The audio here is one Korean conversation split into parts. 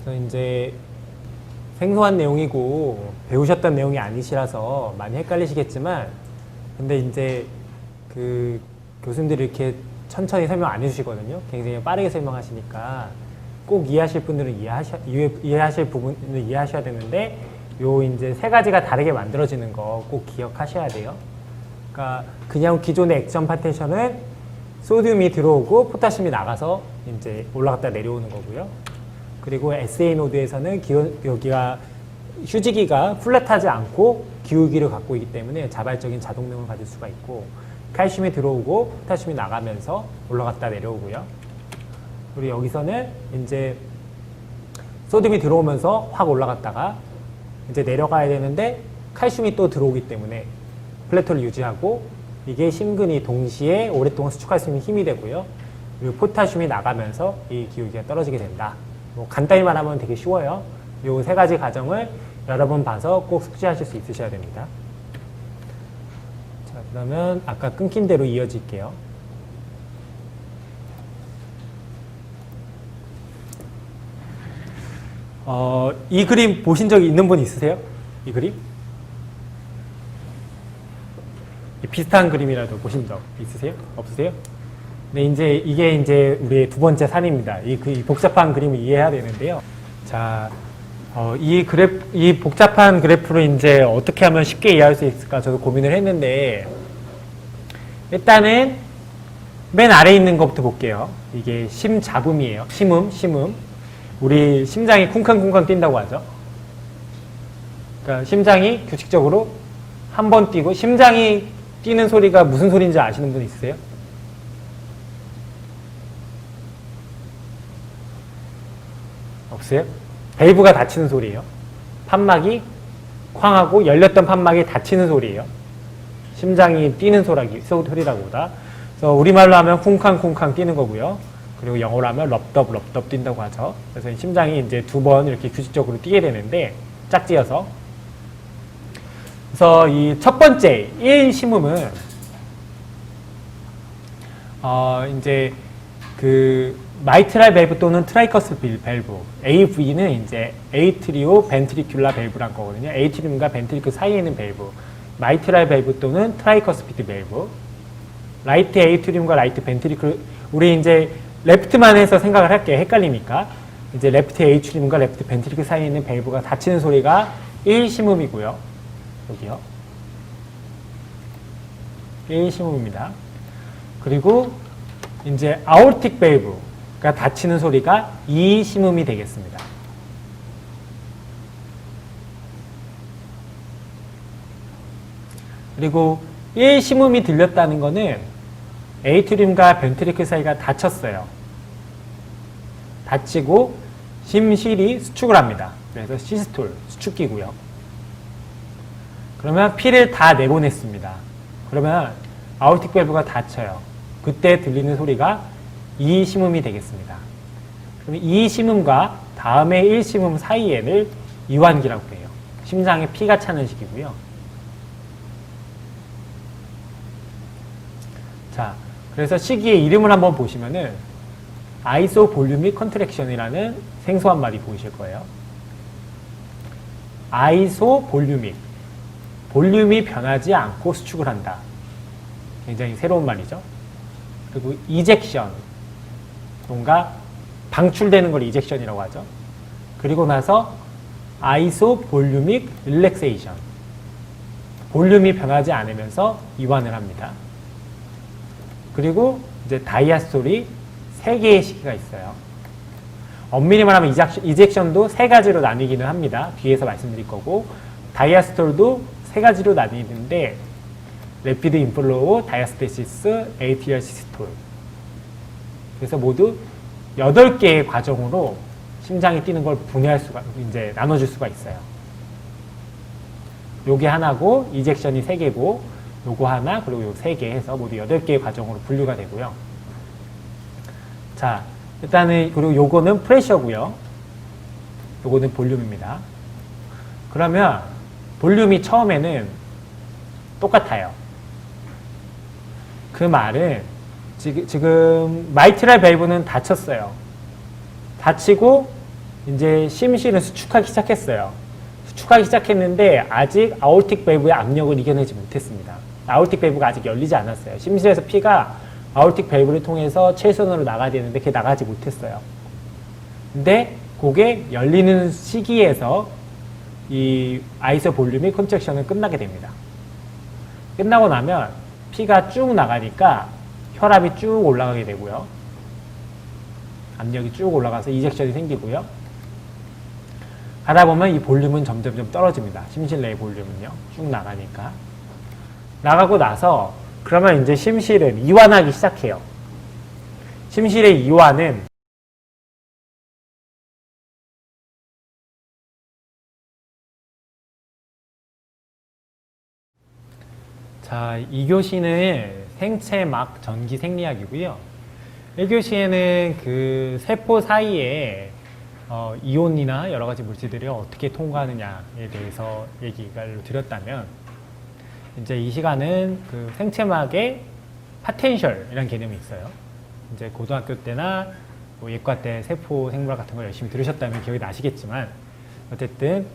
그래서 이제 생소한 내용이고 배우셨던 내용이 아니시라서 많이 헷갈리시겠지만, 근데 이제 그 교수님들이 이렇게 천천히 설명 안 해주시거든요. 굉장히 빠르게 설명하시니까 꼭 이해하실 분들은 이해하실 부분을 이해하셔야 되는데, 요 이제 세 가지가 다르게 만들어지는 거 꼭 기억하셔야 돼요. 그러니까 그냥 기존의 액션 파텐션은 소듐이 들어오고 포타슘이 나가서 이제 올라갔다 내려오는 거고요. 그리고 SA 노드에서는 여기가 휴지기가 플랫하지 않고 기울기를 갖고 있기 때문에 자발적인 자동능을 가질 수가 있고, 칼슘이 들어오고 포타슘이 나가면서 올라갔다 내려오고요. 그리고 여기서는 이제 소듐이 들어오면서 확 올라갔다가 이제 내려가야 되는데 칼슘이 또 들어오기 때문에 플래토를 유지하고, 이게 심근이 동시에 오랫동안 수축할 수 있는 힘이 되고요. 그리고 포타슘이 나가면서 이 기울기가 떨어지게 된다. 뭐 간단히 말하면 되게 쉬워요. 이 세 가지 과정을 여러 번 봐서 꼭 숙지하실 수 있으셔야 됩니다. 자, 그러면 아까 끊긴 대로 이어질게요. 이 그림 보신 적 있는 분 있으세요? 이 그림? 비슷한 그림이라도 보신 적 있으세요? 없으세요? 네, 이게 이제 우리의 두 번째 산입니다. 이 복잡한 그림을 이해해야 되는데요. 자, 이 복잡한 그래프를 이제 어떻게 하면 쉽게 이해할 수 있을까 저도 고민을 했는데, 일단은 맨 아래에 있는 것부터 볼게요. 이게 심잡음이에요. 심음. 우리 심장이 쿵쾅쿵쾅 뛴다고 하죠. 그러니까 심장이 규칙적으로 한 번 뛰고, 심장이 뛰는 소리가 무슨 소리인지 아시는 분 있으세요? 없어요? 밸브가 닫히는 소리예요. 판막이 쾅하고 열렸던 판막이 닫히는 소리예요. 심장이 뛰는 소리라고 보다. 그래서 우리말로 하면 쿵쾅쿵쾅 뛰는 거고요. 그리고 영어로 하면 럽덥 뛴다고 하죠. 그래서 심장이 이제 두 번 이렇게 규칙적으로 뛰게 되는데, 짝지어서. 그래서 이 첫 번째 1심음은 이제 그 마이트랄 밸브 또는 트라이커스 밸브, AV는 이제 에이트리오 벤트리큘라 밸브란 거거든요. 에이트리움과 벤트리클 사이에 있는 밸브. 마이트랄 밸브 또는 트라이커스피드 밸브. 라이트 에이트리움과 라이트 벤트리클, 우리 이제 레프트만 해서 생각을 할게요. 헷갈리니까. 이제 레프트 에이트리움과 레프트 벤트리클 사이에 있는 밸브가 닫히는 소리가 1심음이고요. 여기요. 1심음입니다. 그리고 이제 아오르틱 밸브가 닫히는 소리가 2심음이 되겠습니다. 그리고 1심음이 들렸다는 거는 에이트리움과 벤트리클 사이가 닫혔어요. 닫히고 심실이 수축을 합니다. 그래서 시스톨, 수축기고요. 그러면 피를 다 내보냈습니다. 그러면 아오르틱 밸브가 닫혀요. 그때 들리는 소리가 2심음이 되겠습니다. 그러면 2심음과 다음에 1심음 사이에는 이완기라고 해요. 심장에 피가 차는 시기고요. 자, 그래서 시기의 이름을 한번 보시면은 아이소볼유믹 컨트랙션이라는 생소한 말이 보이실 거예요. 아이소볼유믹, 볼륨이 변하지 않고 수축을 한다. 굉장히 새로운 말이죠. 그리고 이젝션, 뭔가 방출되는 걸 이젝션이라고 하죠. 그리고 나서 아이소볼유믹 릴렉세이션, 볼륨이 변하지 않으면서 이완을 합니다. 그리고 이제 다이아스톨이 3개의 시기가 있어요. 엄밀히 말하면 이젝션도 3가지로 나뉘기는 합니다. 뒤에서 말씀드릴 거고, 다이아스톨도 3가지로 나뉘는데, 레피드 인플로우, 다이아스테시스, 에이트리얼 시스톨. 그래서 모두 8개의 과정으로 심장이 뛰는 걸 분해할 수가, 이제 나눠줄 수가 있어요. 요게 하나고, 이젝션이 3개고, 요거 하나, 그리고 요 3개 해서 모두 8개의 과정으로 분류가 되고요. 자, 일단은, 그리고 요거는 프레셔고요. 요거는 볼륨입니다. 그러면, 볼륨이 처음에는 똑같아요. 그 말은, 지금, 마이트랄 밸브는 닫혔어요. 닫히고, 이제 심실은 수축하기 시작했어요. 수축하기 시작했는데 아직 아ortic 밸브의 압력을 이겨내지 못했습니다. 아ortic 밸브가 아직 열리지 않았어요. 심실에서 피가 아ortic 밸브를 통해서 최선으로 나가야 되는데 그게 나가지 못했어요. 근데 그게 열리는 시기에서 이 아이소 볼륨이 컨트랙션은 끝나게 됩니다. 끝나고 나면 피가 쭉 나가니까 혈압이 쭉 올라가게 되고요. 압력이 쭉 올라가서 이젝션이 생기고요. 가다 보면 이 볼륨은 점점 떨어집니다. 심실 내의 볼륨은요. 쭉 나가니까. 나가고 나서 그러면 이제 심실은 이완하기 시작해요. 심실의 이완은 자, 2교시는 생체막 전기 생리학이고요. 1교시에는 그 세포 사이에 이온이나 여러 가지 물질들이 어떻게 통과하느냐에 대해서 얘기를 드렸다면, 이제 이 시간은 그 생체막의 파텐셜이라는 개념이 있어요. 이제 고등학교 때나 뭐 예과 때 세포 생물학 같은 걸 열심히 들으셨다면 기억이 나시겠지만, 어쨌든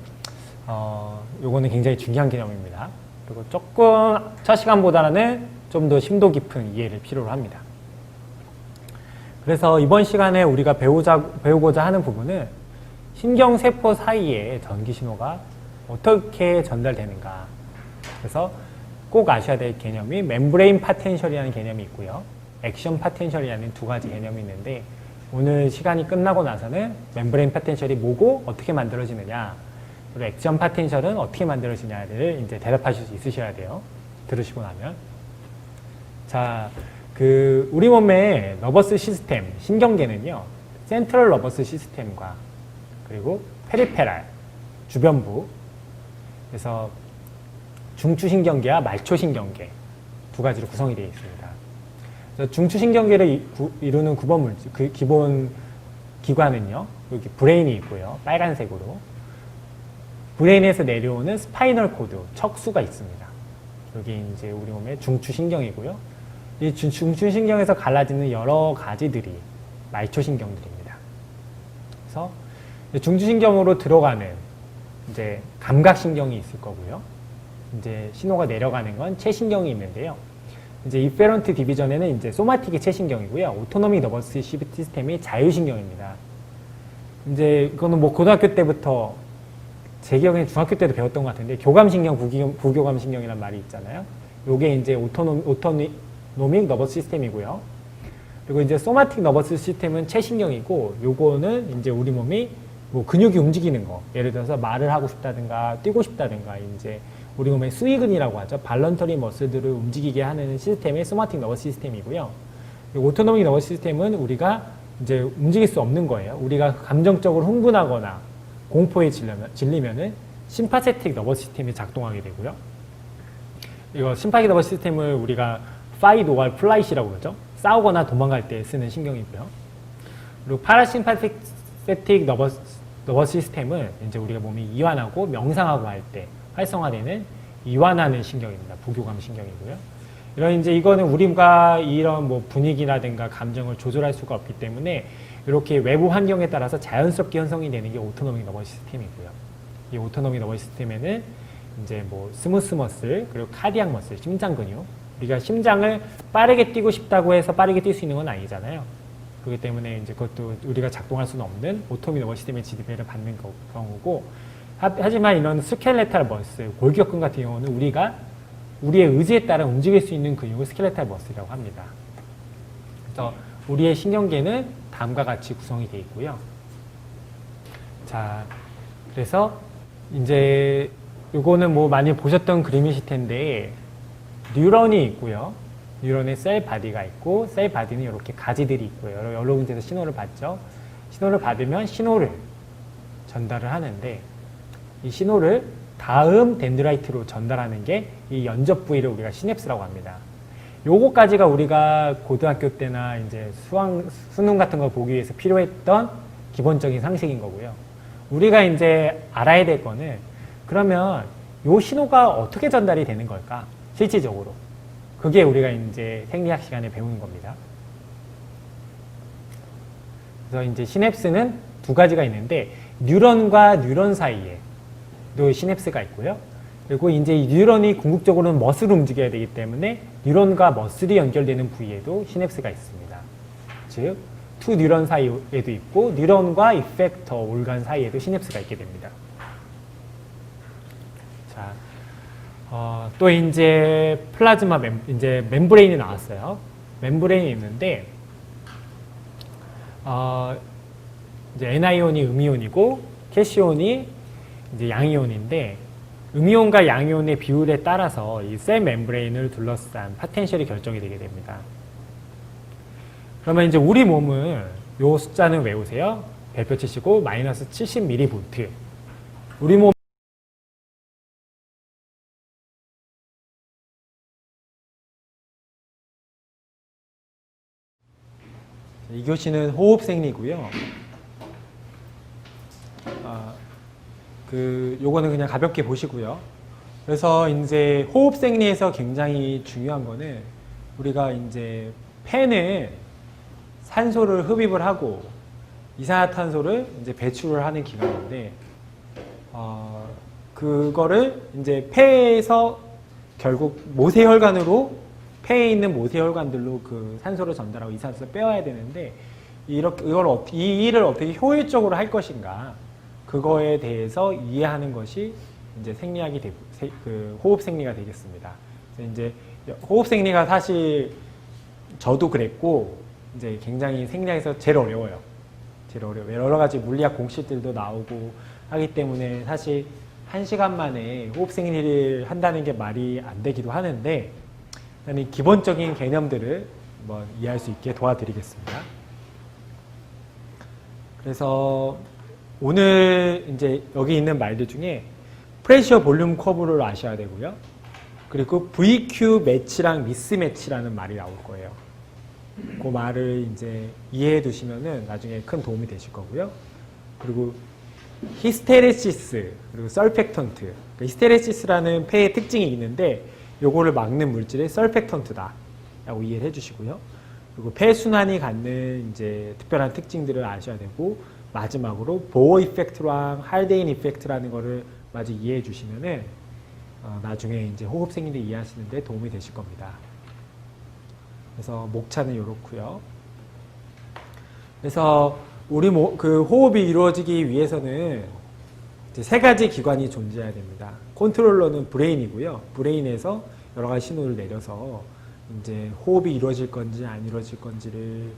요거는 굉장히 중요한 개념입니다. 그리고 조금 첫 시간보다는 좀 더 심도 깊은 이해를 필요로 합니다. 그래서 이번 시간에 우리가 배우고자 하는 부분은 신경세포 사이에 전기신호가 어떻게 전달되는가. 그래서 꼭 아셔야 될 개념이 멤브레인 파텐셜이라는 개념이 있고요. 액션 파텐셜이라는 두 가지 개념이 있는데, 오늘 시간이 끝나고 나서는 멤브레인 파텐셜이 뭐고 어떻게 만들어지느냐, 그리고 액션 파텐셜은 어떻게 만들어지냐를 이제 대답하실 수 있으셔야 돼요. 들으시고 나면. 자, 우리 몸의 너버스 시스템, 신경계는요, 센트럴 너버스 시스템과 그리고 페리페랄, 주변부, 그래서 중추신경계와 말초신경계 두 가지로 구성이 되어 있습니다. 그래서 중추신경계를 이루는 기본 기관은요, 여기 브레인이 있고요, 빨간색으로. 브레인에서 내려오는 스파이널 코드, 척수가 있습니다. 여기 이제 우리 몸의 중추신경이고요. 이 중추신경에서 갈라지는 여러 가지들이 말초신경들입니다. 그래서 중추신경으로 들어가는 이제 감각신경이 있을 거고요. 이제 신호가 내려가는 건 체신경이 있는데요. 이제 이페런트 디비전에는 이제 소마틱이 체신경이고요. 오토노믹 너버스 시스템이 자율신경입니다. 이제 이거는 뭐 고등학교 때부터, 제 기억에는 중학교 때도 배웠던 것 같은데, 교감신경, 부교감신경이라는 말이 있잖아요. 요게 이제 오토노믹 너버스 시스템이고요. 그리고 이제 소마틱 너버스 시스템은 체신경이고, 요거는 이제 우리 몸이 뭐 근육이 움직이는 거, 예를 들어서 말을 하고 싶다든가 뛰고 싶다든가, 이제 우리 몸의 수의근이라고 하죠. 발런터리 머슬들을 움직이게 하는 시스템이 소마틱 너버스 시스템이고요. 그리고 오토노믹 너버스 시스템은 우리가 이제 움직일 수 없는 거예요. 우리가 감정적으로 흥분하거나 공포에 질리면은 심파세틱 너버스 시스템이 작동하게 되고요. 이거 심파세틱 너버스 시스템을 우리가 fight or flight이라고 그러죠. 싸우거나 도망갈 때 쓰는 신경이고요. 그리고 파라심파세틱 너버스 시스템은 이제 우리가 몸이 이완하고 명상하고 할 때 활성화되는 이완하는 신경입니다. 부교감 신경이고요. 이거는 우리가 이런 뭐 분위기라든가 감정을 조절할 수가 없기 때문에 이렇게 외부 환경에 따라서 자연스럽게 형성이 되는 게 오토노믹 너버스 시스템이고요. 이 오토노믹 너버스 시스템에는 이제 뭐 스무스 머슬, 그리고 카디악 머슬, 심장 근육. 우리가 심장을 빠르게 뛰고 싶다고 해서 빠르게 뛸 수 있는 건 아니잖아요. 그렇기 때문에 이제 그것도 우리가 작동할 수는 없는 오토노믹 너버스 시스템의 지배를 받는 경우고, 하지만 이런 스켈레탈 머슬, 골격근 같은 경우는 우리가 우리의 의지에 따라 움직일 수 있는 근육을 스켈레탈 머슬이라고 합니다. 그래서 우리의 신경계는 다음과 같이 구성이 되어 있고요. 자, 그래서 이제 요거는 뭐 많이 보셨던 그림이실 텐데, 뉴런이 있고요. 뉴런의 셀 바디가 있고, 셀 바디는 이렇게 가지들이 있고요. 여러 군데서 신호를 받죠. 신호를 받으면 신호를 전달을 하는데, 이 신호를 다음 덴드라이트로 전달하는 게 이 연접 부위를 우리가 시냅스라고 합니다. 요거까지가 우리가 고등학교 때나 이제 수능 같은 걸 보기 위해서 필요했던 기본적인 상식인 거고요. 우리가 이제 알아야 될 거는, 그러면 요 신호가 어떻게 전달이 되는 걸까? 실질적으로. 그게 우리가 이제 생리학 시간에 배우는 겁니다. 그래서 이제 시냅스는 두 가지가 있는데 뉴런과 뉴런 사이에도 시냅스가 있고요. 그리고 이제 이 뉴런이 궁극적으로는 머슬을 움직여야 되기 때문에 뉴런과 머슬이 연결되는 부위에도 시냅스가 있습니다. 즉, 두 뉴런 사이에도 있고 뉴런과 이펙터 올간 사이에도 시냅스가 있게 됩니다. 자, 또 이제 플라즈마 이제 멤브레인이 나왔어요. 멤브레인이 있는데 이제 N이온이 음이온이고 캐시온이 이제 양이온인데 음이온과 양이온의 비율에 따라서 이 셀 멤브레인을 둘러싼 파텐셜이 결정이 되게 됩니다. 그러면 이제 우리 몸은 요 숫자는 외우세요. 별표 치시고 마이너스 70mV. 우리 몸 이 교시는 호흡 생리고요. 요거는 그냥 가볍게 보시고요. 그래서 이제 호흡 생리에서 굉장히 중요한 거는 우리가 이제 폐는 산소를 흡입을 하고 이산화탄소를 이제 배출을 하는 기관인데, 그거를 이제 폐에서 결국 모세혈관으로 폐에 있는 모세혈관들로 그 산소를 전달하고 이산화탄소를 빼와야 되는데, 이 일을 어떻게 효율적으로 할 것인가, 그거에 대해서 이해하는 것이 이제 생리학이 호흡 생리가 되겠습니다. 그래서 이제 호흡 생리가 사실 저도 그랬고 이제 굉장히 생리학에서 제일 어려워요. 제일 어려워요. 여러 가지 물리학 공식들도 나오고 하기 때문에 사실 1시간 만에 호흡 생리를 한다는 게 말이 안 되기도 하는데, 일단 기본적인 개념들을 한번 이해할 수 있게 도와드리겠습니다. 그래서 오늘 이제 여기 있는 말들 중에 프레셔 볼륨 커브를 아셔야 되고요. 그리고 VQ 매치랑 미스 매치라는 말이 나올 거예요. 그 말을 이제 이해해 두시면은 나중에 큰 도움이 되실 거고요. 그리고 히스테레시스, 그리고 설펙턴트. 히스테레시스라는 폐의 특징이 있는데 요거를 막는 물질이 설펙턴트다 라고 이해를 해 주시고요. 그리고 폐 순환이 갖는 이제 특별한 특징들을 아셔야 되고, 마지막으로 보어 이펙트랑 할데인 이펙트라는 거를 마저 이해해 주시면은 나중에 이제 호흡 생리를 이해하시는데 도움이 되실 겁니다. 그래서 목차는 이렇고요. 그래서 우리 그 호흡이 이루어지기 위해서는 이제 세 가지 기관이 존재해야 됩니다. 컨트롤러는 브레인이고요. 브레인에서 여러 가지 신호를 내려서 이제 호흡이 이루어질 건지 안 이루어질 건지를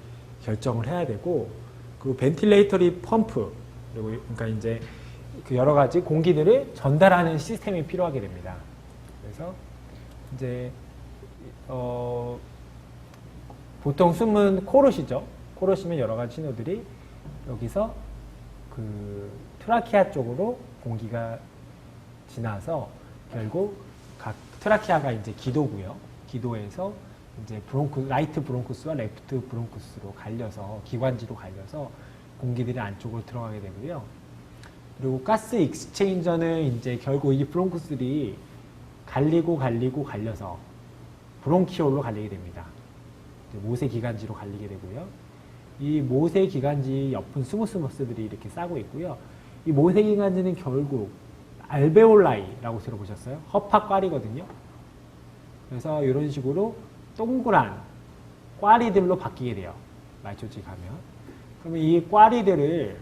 결정을 해야 되고, 그리고 벤틸레이터리 펌프, 그리고 그러니까 이제 그 여러 가지 공기들을 전달하는 시스템이 필요하게 됩니다. 그래서 이제 보통 숨은 코로 쉬죠. 코로 쉬면 여러 가지 신호들이 여기서 그 트라키아 쪽으로 공기가 지나서 결국 각 트라키아가 이제 기도고요. 기도에서 이제 라이트 브론쿠스와 레프트 브론쿠스로 갈려서 기관지로 갈려서 공기들이 안쪽으로 들어가게 되고요. 그리고 가스 익스체인저는 이제 결국 이 브론쿠스들이 갈려서 브론키올로 갈리게 됩니다. 모세 기관지로 갈리게 되고요. 이 모세 기관지 옆은 스무스머스들이 이렇게 싸고 있고요. 이 모세 기관지는 결국 알베올라이라고 들어보셨어요? 허파꽈리거든요. 그래서 이런 식으로 동그란 꽈리들로 바뀌게 돼요. 말초지 가면. 그러면 이 꽈리들을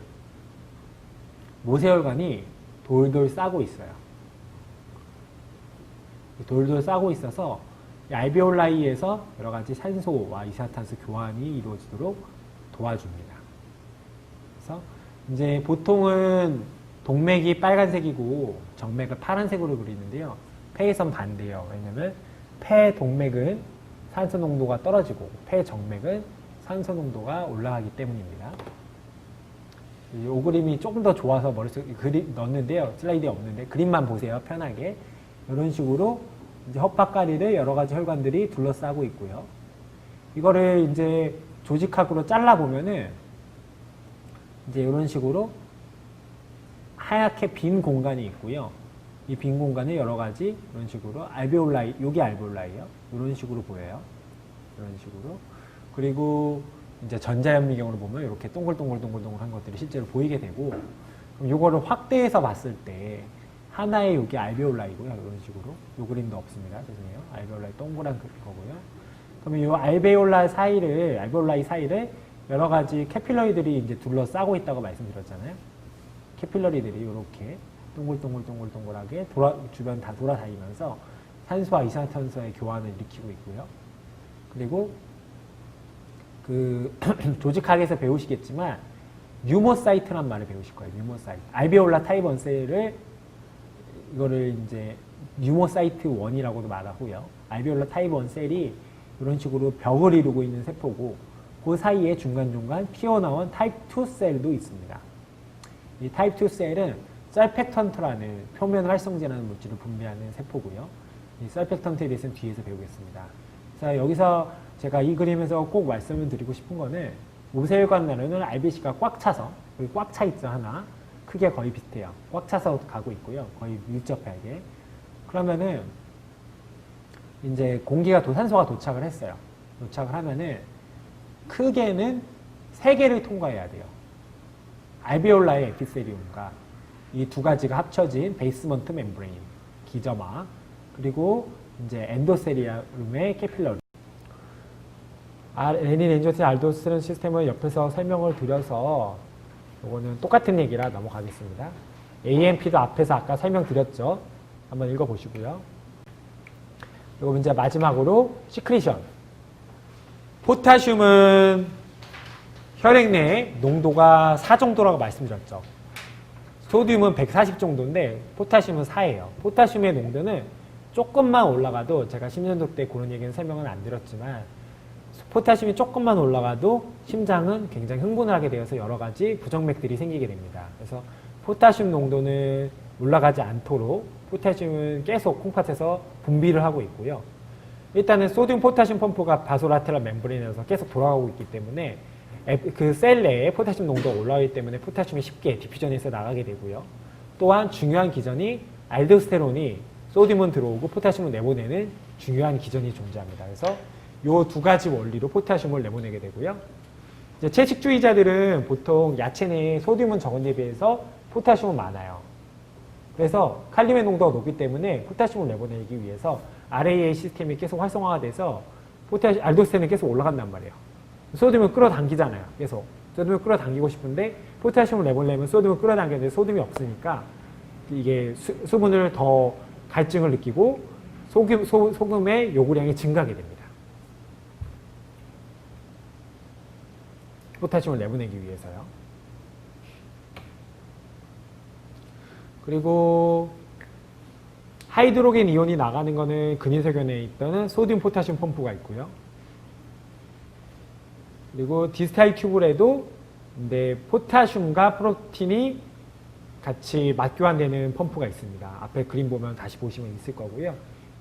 모세혈관이 돌돌 싸고 있어요. 돌돌 싸고 있어서 알베올라이에서 여러 가지 산소와 이산화탄소 교환이 이루어지도록 도와줍니다. 그래서 이제 보통은 동맥이 빨간색이고 정맥을 파란색으로 그리는데요. 폐에선 반대예요. 왜냐면 폐 동맥은 산소 농도가 떨어지고 폐 정맥은 산소 농도가 올라가기 때문입니다. 이 그림이 조금 더 좋아서 머릿속에 그림 넣었는데요. 슬라이드에 없는데 그림만 보세요. 편하게. 이런 식으로 이제 헛박가리를 여러 가지 혈관들이 둘러싸고 있고요. 이거를 이제 조직학으로 잘라보면은 이제 이런 식으로 하얗게 빈 공간이 있고요. 이 빈 공간에 여러 가지 이런 식으로 알베올라이, 여기 알베올라이요. 이런 식으로 보여요. 이런 식으로. 그리고 이제 전자현미경으로 보면 이렇게 동글동글동글동글한 것들이 실제로 보이게 되고, 그럼 요거를 확대해서 봤을 때 하나의 여기 알베올라이고요. 이런 식으로. 요 그림도 없습니다. 죄송해요. 알베올라이 동그란 거고요. 그러면 요 알베올라이 사이를 여러 가지 캐필러리들이 이제 둘러싸고 있다고 말씀드렸잖아요. 캐필러리들이 이렇게 동글동글동글동글하게 주변 다 돌아다니면서 산소와 이산탄소의 교환을 일으키고 있고요. 그리고 그 조직학에서 배우시겠지만 뉴모사이트란 말을 배우실 거예요. 뉴모사이트. 알베올라 타입 1셀을 이거를 이제 뉴모사이트 1이라고도 말하고요. 알베올라 타입 1셀이 이런 식으로 벽을 이루고 있는 세포고, 그 사이에 중간중간 튀어나온 타입 2셀도 있습니다. 이 타입 2셀은 설펙턴트라는 표면 활성제라는 물질을 분비하는 세포고요. 이 설펙턴트에 대해서는 뒤에서 배우겠습니다. 자, 여기서 제가 이 그림에서 꼭 말씀을 드리고 싶은 거는 모세혈관 나루는 RBC가 꽉 차서, 여기 꽉 차 있죠, 하나. 크게 거의 비슷해요. 꽉 차서 가고 있고요. 거의 밀접하게. 그러면은 이제 산소가 도착을 했어요. 도착을 하면은 크게는 3개를 통과해야 돼요. 알베올라의 에피셀리움과 이 두 가지가 합쳐진 베이스먼트 멤브레인, 기점화, 그리고 이제 엔도셀리움의 캐필러리. 레닌, 엔조틴, 알도스테론 시스템을 옆에서 설명을 드려서 이거는 똑같은 얘기라 넘어가겠습니다. AMP도 앞에서 아까 설명드렸죠. 한번 읽어보시고요. 그리고 이제 마지막으로 시크리션. 포타슘은 혈액 내 농도가 4 정도라고 말씀드렸죠. 소듐은 140 정도인데 포타슘은 4예요. 포타슘의 농도는 조금만 올라가도, 제가 심전도 때 그런 얘기는 설명은 안 드렸지만, 포타슘이 조금만 올라가도 심장은 굉장히 흥분을 하게 되어서 여러 가지 부정맥들이 생기게 됩니다. 그래서 포타슘 농도는 올라가지 않도록 포타슘은 계속 콩팥에서 분비를 하고 있고요. 일단은 소듐 포타슘 펌프가 바소라테랄 멤브레인에서 계속 돌아가고 있기 때문에 그 셀 내에 포타슘 농도가 올라가기 때문에 포타슘이 쉽게 디퓨전에서 나가게 되고요. 또한 중요한 기전이 알도스테론이 소듐은 들어오고 포타슘을 내보내는 중요한 기전이 존재합니다. 그래서 이 두 가지 원리로 포타슘을 내보내게 되고요. 이제 채식주의자들은 보통 야채 내에 소듐은 적은 데 비해서 포타슘은 많아요. 그래서 칼륨의 농도가 높기 때문에 포타슘을 내보내기 위해서 RAA 시스템이 계속 활성화가 돼서 알도스테론이 계속 올라간단 말이에요. 소듐을 끌어당기잖아요. 계속. 소듐을 끌어당기고 싶은데 포타슘을 내보내면 소듐을 끌어당기는데 소듐이 없으니까 이게 수분을 더 갈증을 느끼고 소금의 요구량이 증가하게 됩니다. 포타슘을 내보내기 위해서요. 그리고 하이드로겐 이온이 나가는 거는 근위세균에 있던 소듐 포타슘 펌프가 있고요. 그리고 디스탈 튜브에도 포타슘과 프로틴이 같이 맞교환되는 펌프가 있습니다. 앞에 그림 보면 다시 보시면 있을 거고요.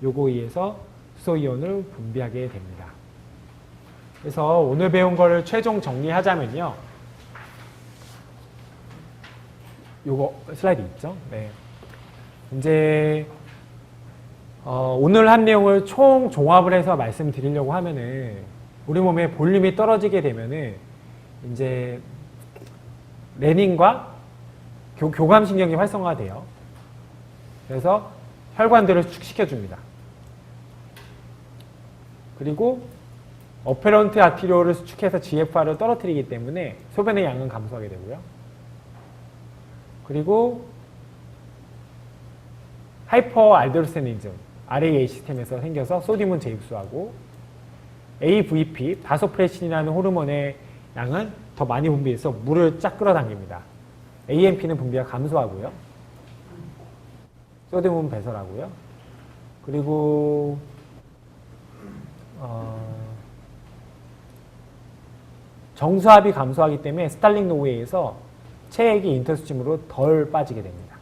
요거에 의해서 수소이온을 분비하게 됩니다. 그래서 오늘 배운 거를 최종 정리하자면요. 요거 슬라이드 있죠? 네. 이제 오늘 한 내용을 총 종합을 해서 말씀드리려고 하면은 우리 몸의 볼륨이 떨어지게 되면은 이제 레닌과 교감신경이 활성화돼요. 그래서 혈관들을 축시켜 줍니다. 그리고 어페런트 아티리오를 수축해서 GFR을 떨어뜨리기 때문에 소변의 양은 감소하게 되고요. 그리고 하이퍼 알도스테니즘 RAA 시스템에서 생겨서 소듐은 재흡수하고 AVP 바소프레신이라는 호르몬의 양은 더 많이 분비해서 물을 쫙 끌어당깁니다. AMP는 분비가 감소하고요. 소듐은 배설하고요. 그리고 정수압이 감소하기 때문에 스탈링 노후에 의해서 체액이 인터스침으로 덜 빠지게 됩니다.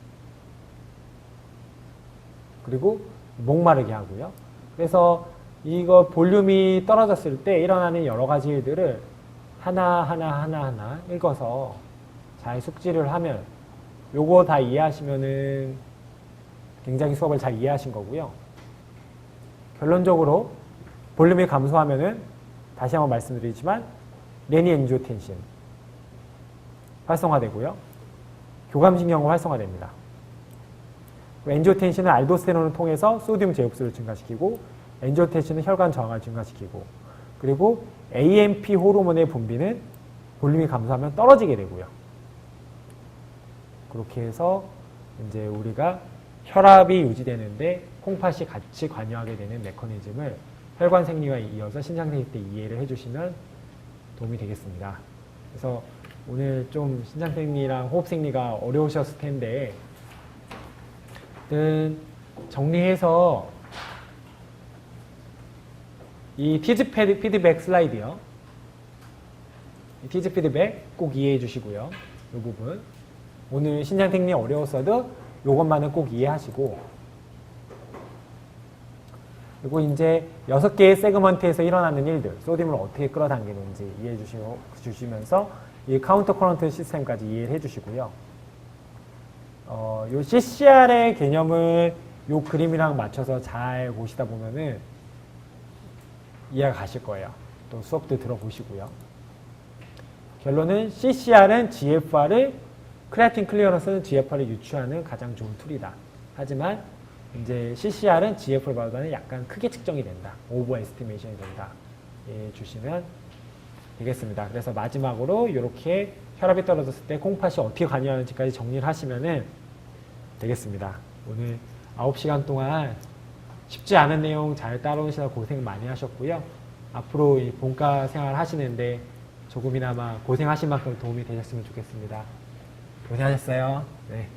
그리고 목마르게 하고요. 그래서 이거 볼륨이 떨어졌을 때 일어나는 여러 가지 일들을 하나하나 읽어서 잘 숙지를 하면 요거 다 이해하시면은 굉장히 수업을 잘 이해하신 거고요. 결론적으로 볼륨이 감소하면은 다시 한번 말씀드리지만 레니엔지오텐신 활성화되고요. 교감신경은 활성화됩니다. 엔지오텐신은 알도스테론을 통해서 소듐 제흡수를 증가시키고 엔지오텐신은 혈관 저항을 증가시키고 그리고 AMP 호르몬의 분비는 볼륨이 감소하면 떨어지게 되고요. 그렇게 해서 이제 우리가 혈압이 유지되는데 콩팥이 같이 관여하게 되는 메커니즘을 혈관 생리와 이어서 신장 생리 때 이해를 해주시면 도움이 되겠습니다. 그래서 오늘 좀 신장 생리랑 호흡 생리가 어려우셨을 텐데 정리해서 이 티즈 피드백 슬라이드요. 이 티즈 피드백 꼭 이해해 주시고요. 이 부분. 오늘 신장 생리 어려웠어도 이것만은 꼭 이해하시고 그리고 이제 6개의 세그먼트에서 일어나는 일들, 소듐을 어떻게 끌어당기는지 이해해 주시면서 이 카운터 커런트 시스템까지 이해를 해 주시고요. 요 CCR의 개념을 요 그림이랑 맞춰서 잘 보시다 보면은 이해가 가실 거예요. 또 수업도 들어보시고요. 결론은 CCR은 GFR을 크레아틴 클리어런스는 GFR을 유추하는 가장 좋은 툴이다. 하지만 이제 CCR은 GFR보다는 약간 크게 측정이 된다. 오버 에스티메이션이 된다. 예, 주시면 되겠습니다. 그래서 마지막으로 이렇게 혈압이 떨어졌을 때 콩팥이 어떻게 관여하는지까지 정리를 하시면 되겠습니다. 오늘 9시간 동안 쉽지 않은 내용 잘 따라오시느라 고생 많이 하셨고요. 앞으로 이 본과 생활 하시는데 조금이나마 고생하신 만큼 도움이 되셨으면 좋겠습니다. 고생하셨어요. 네.